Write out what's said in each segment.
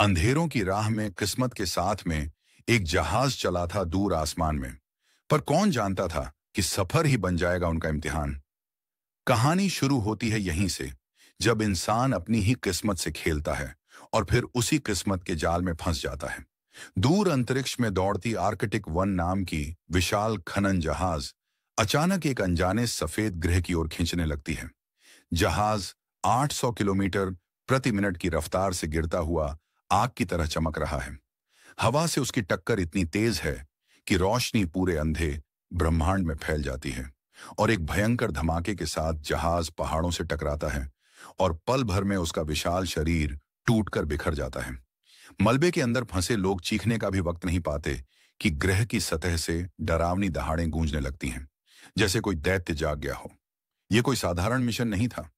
अंधेरों की राह में किस्मत के साथ में एक जहाज चला था दूर आसमान में। पर कौन जानता था कि सफर ही बन जाएगा उनका इम्तिहान। कहानी शुरू होती है यहीं से, जब इंसान अपनी ही किस्मत से खेलता है और फिर उसी किस्मत के जाल में फंस जाता है। दूर अंतरिक्ष में दौड़ती आर्कटिक वन नाम की विशाल खनन जहाज अचानक एक अनजाने सफेद ग्रह की ओर खींचने लगती है। जहाज 800 किलोमीटर प्रति मिनट की रफ्तार से गिरता हुआ आग की तरह चमक रहा है। हवा से उसकी टक्कर इतनी तेज है कि रोशनी पूरे अंधे ब्रह्मांड में फैल जाती है और एक भयंकर धमाके के साथ जहाज पहाड़ों से टकराता है और पल भर में उसका विशाल शरीर टूटकर बिखर जाता है। मलबे के अंदर फंसे लोग चीखने का भी वक्त नहीं पाते कि ग्रह की सतह से डरावनी दहाड़ें गूंजने लगती हैं, जैसे कोई दैत्य जाग गया हो। यह कोई साधारण मिशन नहीं था।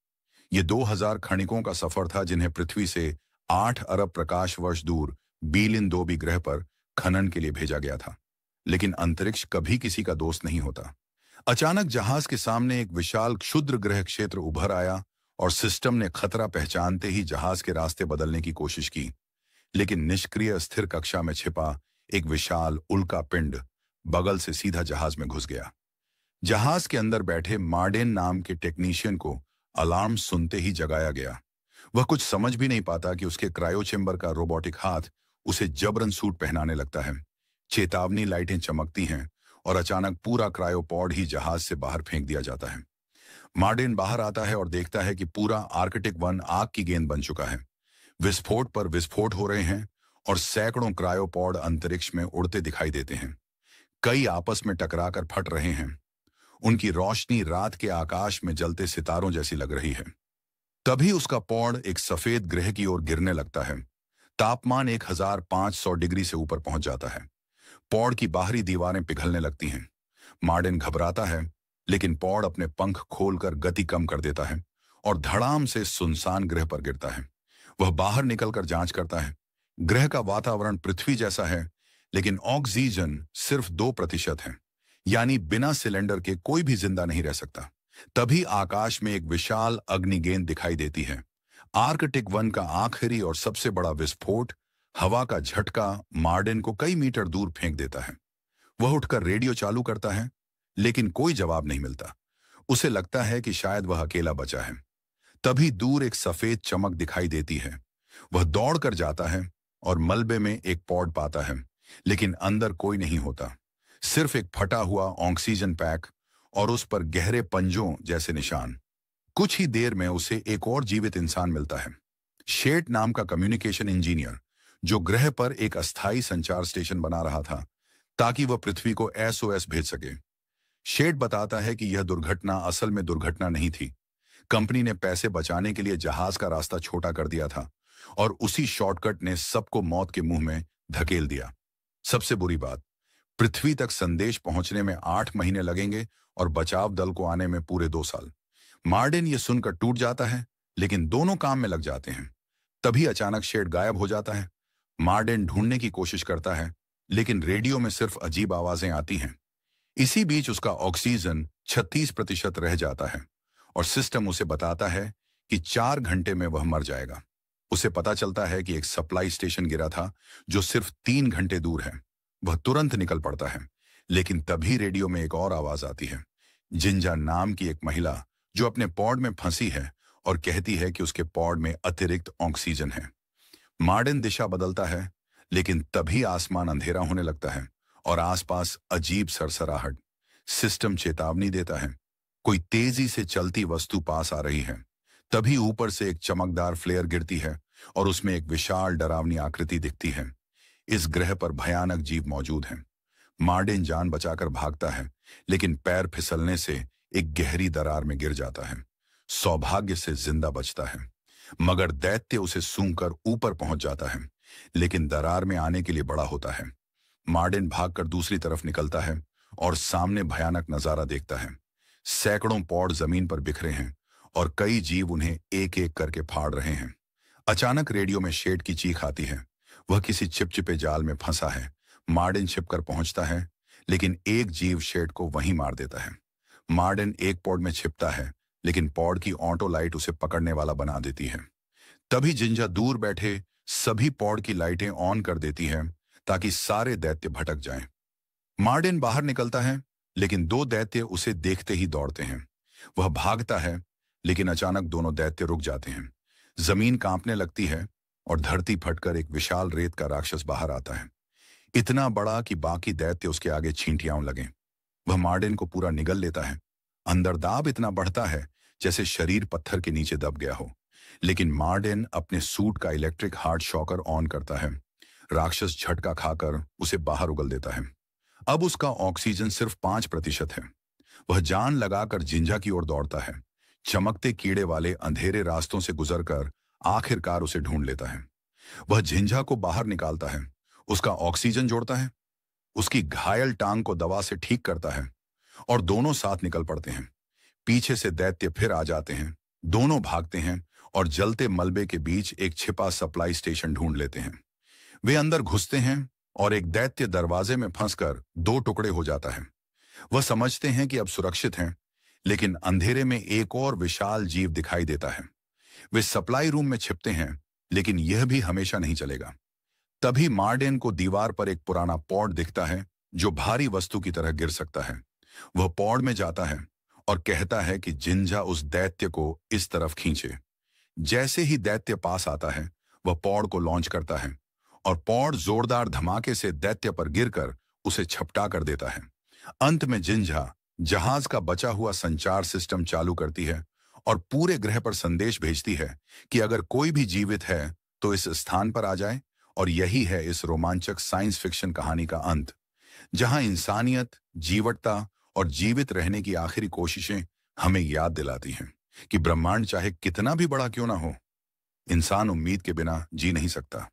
ये 2000 खनिकों का सफर था, जिन्हें पृथ्वी से 8 अरब प्रकाश वर्ष दूर बीलिन दोबी ग्रह पर खनन के लिए भेजा गया था। लेकिन अंतरिक्ष कभी किसी का दोस्त नहीं होता। अचानक जहाज के सामने एक विशाल क्षुद्र ग्रह क्षेत्र उभर आया और सिस्टम ने खतरा पहचानते ही जहाज के रास्ते बदलने की कोशिश की। लेकिन निष्क्रिय स्थिर कक्षा में छिपा एक विशाल उल्का पिंड बगल से सीधा जहाज में घुस गया। जहाज के अंदर बैठे मार्डेन नाम के टेक्नीशियन को अलार्म सुनते ही जगाया गया। वह कुछ समझ भी नहीं पाता कि उसके क्रायो चेंबर का रोबोटिक हाथ उसे जबरन सूट पहनाने लगता है। चेतावनी लाइटें चमकती हैं और अचानक पूरा क्रायोपॉड ही जहाज से बाहर फेंक दिया जाता है। मार्डेन बाहर आता है और देखता है कि पूरा आर्कटिक वन आग की गेंद बन चुका है। विस्फोट पर विस्फोट हो रहे हैं और सैकड़ों क्रायोपॉड अंतरिक्ष में उड़ते दिखाई देते हैं। कई आपस में टकराकर फट रहे हैं। उनकी रोशनी रात के आकाश में जलते सितारों जैसी लग रही है। तभी उसका पॉड एक सफेद ग्रह की ओर गिरने लगता है। तापमान 1500 डिग्री से ऊपर पहुंच जाता है। पॉड की बाहरी दीवारें पिघलने लगती हैं। मार्डेन घबराता है, लेकिन पॉड अपने पंख खोलकर गति कम कर देता है और धड़ाम से सुनसान ग्रह पर गिरता है। वह बाहर निकलकर जांच करता है। ग्रह का वातावरण पृथ्वी जैसा है, लेकिन ऑक्सीजन सिर्फ 2% है, यानी बिना सिलेंडर के कोई भी जिंदा नहीं रह सकता। तभी आकाश में एक विशाल अग्निगेंद दिखाई देती है। आर्कटिक वन का आखिरी और सबसे बड़ा विस्फोट, हवा का झटका मार्डेन को कई मीटर दूर फेंक देता है। वह उठकर रेडियो चालू करता है, लेकिन कोई जवाब नहीं मिलता। उसे लगता है कि शायद वह अकेला बचा है। तभी दूर एक सफेद चमक दिखाई देती है। वह दौड़कर जाता है और मलबे में एक पॉड पाता है, लेकिन अंदर कोई नहीं होता। सिर्फ एक फटा हुआ ऑक्सीजन पैक और उस पर गहरे पंजों जैसे निशान। कुछ ही देर में उसे एक और जीवित इंसान मिलता है, शेट नाम का कम्युनिकेशन इंजीनियर, जो ग्रह पर एक अस्थायी संचार स्टेशन बना रहा था ताकि वह पृथ्वी को SOS भेज सके। शेट बताता है कि यह दुर्घटना असल में दुर्घटना नहीं थी। कंपनी ने पैसे बचाने के लिए जहाज का रास्ता छोटा कर दिया था और उसी शॉर्टकट ने सबको मौत के मुंह में धकेल दिया। सबसे बुरी बात, पृथ्वी तक संदेश पहुंचने में 8 महीने लगेंगे और बचाव दल को आने में पूरे 2 साल। मार्डेन ये सुनकर टूट जाता है, लेकिन दोनों काम में लग जाते हैं। तभी अचानक शेड गायब हो जाता है। मार्डेन ढूंढने की कोशिश करता है, लेकिन रेडियो में सिर्फ अजीब आवाजें आती हैं। इसी बीच उसका ऑक्सीजन 36% रह जाता है और सिस्टम उसे बताता है कि 4 घंटे में वह मर जाएगा। उसे पता चलता है कि एक सप्लाई स्टेशन गिरा था जो सिर्फ 3 घंटे दूर है। वह तुरंत निकल पड़ता है, लेकिन तभी रेडियो में एक और आवाज आती है। जिंजा नाम की एक महिला जो अपने पॉड में फंसी है और कहती है कि उसके पॉड में अतिरिक्त ऑक्सीजन है। मार्डेन दिशा बदलता है, लेकिन तभी आसमान अंधेरा होने लगता है और आसपास अजीब सरसराहट। सिस्टम चेतावनी देता है, कोई तेजी से चलती वस्तु पास आ रही है। तभी ऊपर से एक चमकदार फ्लेयर गिरती है और उसमें एक विशाल डरावनी आकृति दिखती है। इस ग्रह पर भयानक जीव मौजूद हैं। मार्डेन जान बचाकर भागता है, लेकिन पैर फिसलने से एक गहरी दरार में गिर जाता है। सौभाग्य से जिंदा बचता है, मगर दैत्य उसे सूंघकर ऊपर पहुंच जाता है, लेकिन दरार में आने के लिए बड़ा होता है। मार्डेन भागकर दूसरी तरफ निकलता है और सामने भयानक नजारा देखता है। सैकड़ों पॉड जमीन पर बिखरे हैं और कई जीव उन्हें एक एक करके फाड़ रहे हैं। अचानक रेडियो में शेड की चीख आती है। वह किसी चिपचिपे जाल में फंसा है। मार्डेन छिपकर पहुंचता है, लेकिन एक जीव शेड को वहीं मार देता है। मार्डेन एक पॉड में छिपता है, लेकिन पॉड की ऑटो लाइट उसे पकड़ने वाला बना देती है। तभी जिंजा दूर बैठे सभी पॉड की लाइटें ऑन कर देती है ताकि सारे दैत्य भटक जाएं। मार्डिन बाहर निकलता है, लेकिन दो दैत्य उसे देखते ही दौड़ते हैं। वह भागता है, लेकिन अचानक दोनों दैत्य रुक जाते हैं। जमीन कांपने लगती है और धरती फटकर एक विशाल रेत का राक्षस बाहर आता है, इतना बड़ा कि बाकी दैत्य उसके आगे छींटियां लगें। वह मार्डिन को पूरा निगल लेता है। अंदर दाब इतना बढ़ता है जैसे शरीर पत्थर के नीचे दब गया हो। लेकिन मार्डिन अपने सूट का इलेक्ट्रिक हार्ट शॉकर ऑन करता है। राक्षस झटका खाकर उसे बाहर उगल देता है। अब उसका ऑक्सीजन सिर्फ 5% है। वह जान लगाकर जिंजा की ओर दौड़ता है। चमकते कीड़े वाले अंधेरे रास्तों से गुजरकर आखिरकार उसे ढूंढ लेता है। वह झिंझा को बाहर निकालता है, उसका ऑक्सीजन जोड़ता है, उसकी घायल टांग को दवा से ठीक करता है और दोनों साथ निकल पड़ते हैं। पीछे से दैत्य फिर आ जाते हैं। दोनों भागते हैं और जलते मलबे के बीच एक छिपा सप्लाई स्टेशन ढूंढ लेते हैं। वे अंदर घुसते हैं और एक दैत्य दरवाजे में फंसकर 2 टुकड़े हो जाता है। वह समझते हैं कि अब सुरक्षित हैं, लेकिन अंधेरे में एक और विशाल जीव दिखाई देता है। वे सप्लाई रूम में छिपते हैं, लेकिन यह भी हमेशा नहीं चलेगा। तभी मार्डिन को दीवार पर एक पुराना पॉड दिखता है जो भारी वस्तु की तरह गिर सकता है। वह पॉड में जाता है और कहता है कि जिंजा उस दैत्य को इस तरफ खींचे। जैसे ही दैत्य पास आता है, वह पॉड को लॉन्च करता है और पॉड जोरदार धमाके से दैत्य पर गिरकर उसे झपटा कर देता है। अंत में जिंजा जहाज का बचा हुआ संचार सिस्टम चालू करती है और पूरे ग्रह पर संदेश भेजती है कि अगर कोई भी जीवित है तो इस स्थान पर आ जाए। और यही है इस रोमांचक साइंस फिक्शन कहानी का अंत, जहां इंसानियत, जीवटता और जीवित रहने की आखिरी कोशिशें हमें याद दिलाती हैं कि ब्रह्मांड चाहे कितना भी बड़ा क्यों ना हो, इंसान उम्मीद के बिना जी नहीं सकता।